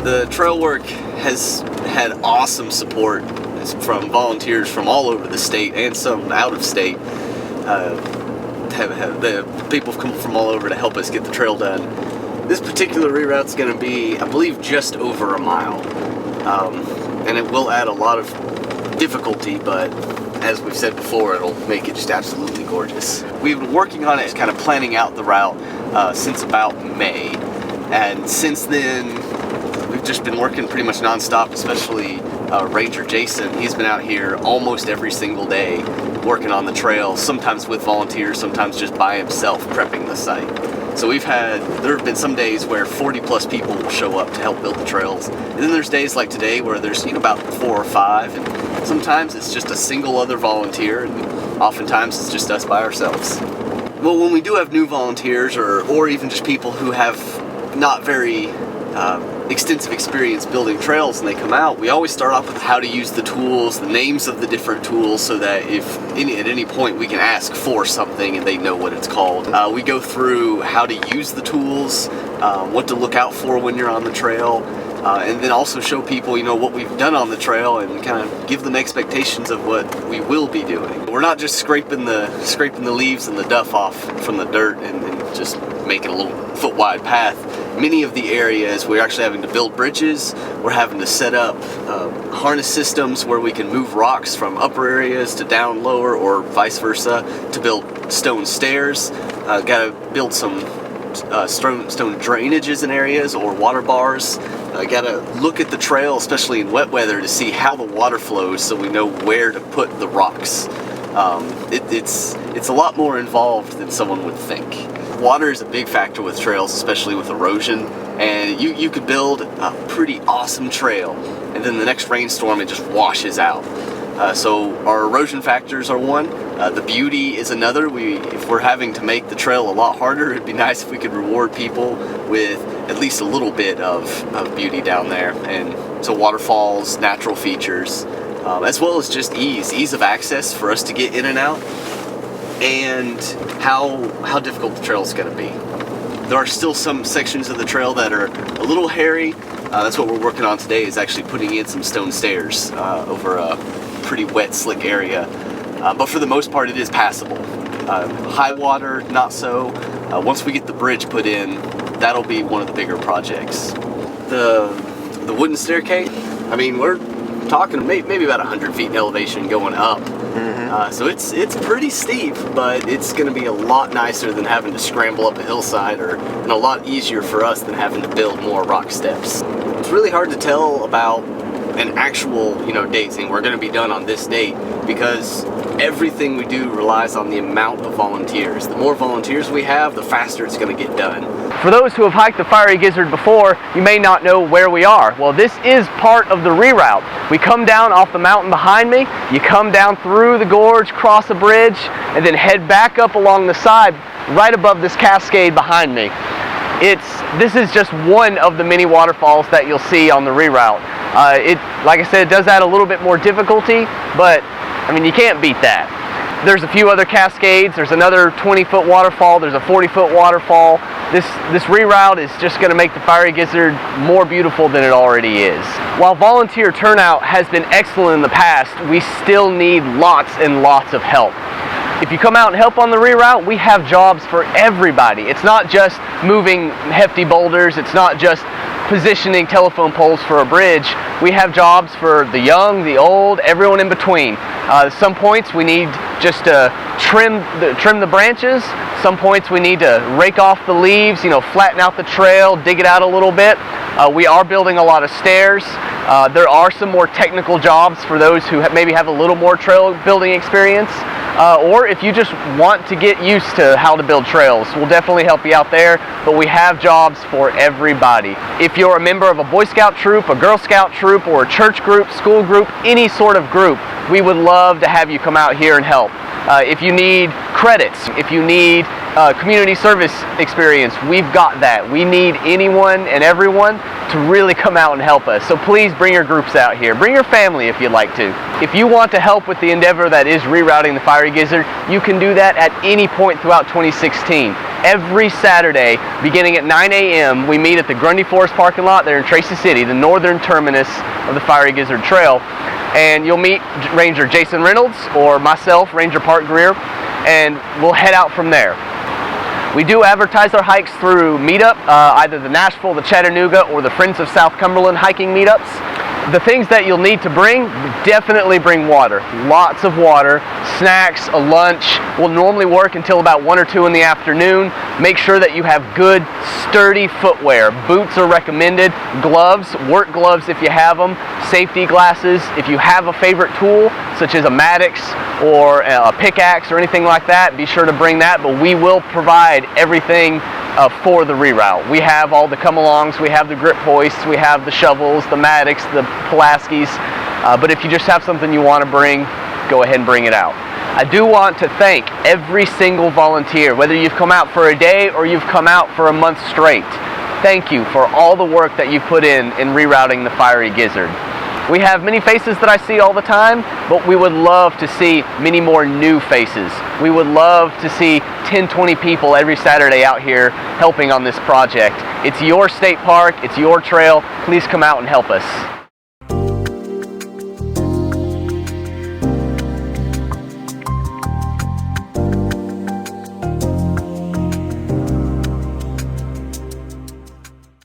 The trail work has had awesome support from volunteers from all over the state and some out of state. The people have come from all over to help us get the trail done. This particular reroute is going to be, I believe, just over a mile, and it will add a lot of difficulty, but as we've said before, it'll make it just absolutely gorgeous. We've been working on it, kind of planning out the route since about May, and since then we've just been working pretty much non-stop, especially Ranger Jason. He's been out here almost every single day working on the trail, sometimes with volunteers, sometimes just by himself prepping the site. So there have been some days where 40 plus people will show up to help build the trails. And then there's days like today where there's about 4 or 5, and sometimes it's just a single other volunteer, and oftentimes it's just us by ourselves. Well, when we do have new volunteers or even just people who have not very extensive experience building trails and they come out, we always start off with how to use the tools, the names of the different tools, so that if at any point we can ask for something and they know what it's called. We go through how to use the tools, what to look out for when you're on the trail, and then also show people, what we've done on the trail and kind of give them expectations of what we will be doing. We're not just scraping the leaves and the duff off from the dirt and just making a little foot-wide path. Many of the areas we're actually having to build bridges. We're having to set up harness systems where we can move rocks from upper areas to down lower, or vice versa, to build stone stairs. Got to build some stone drainages in areas, or water bars. Got to look at the trail, especially in wet weather, to see how the water flows so we know where to put the rocks. It's a lot more involved than someone would think. Water is a big factor with trails, especially with erosion, and you could build a pretty awesome trail and then the next rainstorm it just washes out. So our erosion factors are one. The beauty is another. If we're having to make the trail a lot harder, it'd be nice if we could reward people with at least a little bit of beauty down there. And so waterfalls, natural features, as well as just ease of access for us to get in and out, and how difficult the trail is going to be. There are still some sections of the trail that are a little hairy. That's what we're working on today, is actually putting in some stone stairs over a pretty wet, slick area. But for the most part, it is passable. High water, not so. Once we get the bridge put in, that'll be one of the bigger projects. The wooden staircase, we're talking maybe about 100 feet in elevation going up. So it's pretty steep, but it's going to be a lot nicer than having to scramble up a hillside, and a lot easier for us than having to build more rock steps. It's really hard to tell about an actual date saying we're going to be done on this date, because everything we do relies on the amount of volunteers. The more volunteers we have, the faster it's going to get done. For those who have hiked the Fiery Gizzard before, you may not know where we are. Well, this is part of the reroute. We come down off the mountain behind me, you come down through the gorge, cross a bridge, and then head back up along the side right above this cascade behind me. This is just one of the many waterfalls that you'll see on the reroute. Like I said, it does add a little bit more difficulty, but you can't beat that. There's a few other cascades. There's another 20-foot waterfall. There's a 40-foot waterfall. This reroute is just going to make the Fiery Gizzard more beautiful than it already is. While volunteer turnout has been excellent in the past, we still need lots and lots of help. If you come out and help on the reroute, we have jobs for everybody. It's not just moving hefty boulders. It's not just positioning telephone poles for a bridge. We have jobs for the young, the old, everyone in between. Some points we need just to trim the branches. Some points we need to rake off the leaves, flatten out the trail, dig it out a little bit. We are building a lot of stairs. There are some more technical jobs for those who maybe have a little more trail building experience. Or if you just want to get used to how to build trails, we'll definitely help you out there, but we have jobs for everybody. If you're a member of a Boy Scout troop, a Girl Scout troop, or a church group, school group, any sort of group, we would love to have you come out here and help. If you need credits, if you need community service experience, we've got that. We need anyone and everyone to really come out and help us. So please bring your groups out here. Bring your family if you'd like to. If you want to help with the endeavor that is rerouting the Fiery Gizzard, you can do that at any point throughout 2016. Every Saturday, beginning at 9 a.m., we meet at the Grundy Forest parking lot there in Tracy City, the northern terminus of the Fiery Gizzard Trail. And you'll meet Ranger Jason Reynolds or myself, Ranger Park Greer, and we'll head out from there. We do advertise our hikes through Meetup, either the Nashville, the Chattanooga, or the Friends of South Cumberland hiking meetups. The things that you'll need to bring, definitely bring water. Lots of water, snacks, a lunch. Will normally work until about 1 or 2 in the afternoon. Make sure that you have good, sturdy footwear. Boots are recommended. Gloves, work gloves if you have them. Safety glasses. If you have a favorite tool, such as a Maddox or a pickaxe or anything like that, be sure to bring that. But we will provide everything for the reroute. We have all the come-alongs, we have the grip hoists, we have the shovels, the Maddox, the Pulaskis, but if you just have something you want to bring, go ahead and bring it out. I do want to thank every single volunteer, whether you've come out for a day or you've come out for a month straight. Thank you for all the work that you've put in rerouting the Fiery Gizzard. We have many faces that I see all the time, but we would love to see many more new faces. We would love to see 10, 20 people every Saturday out here helping on this project. It's your state park, it's your trail. Please come out and help us.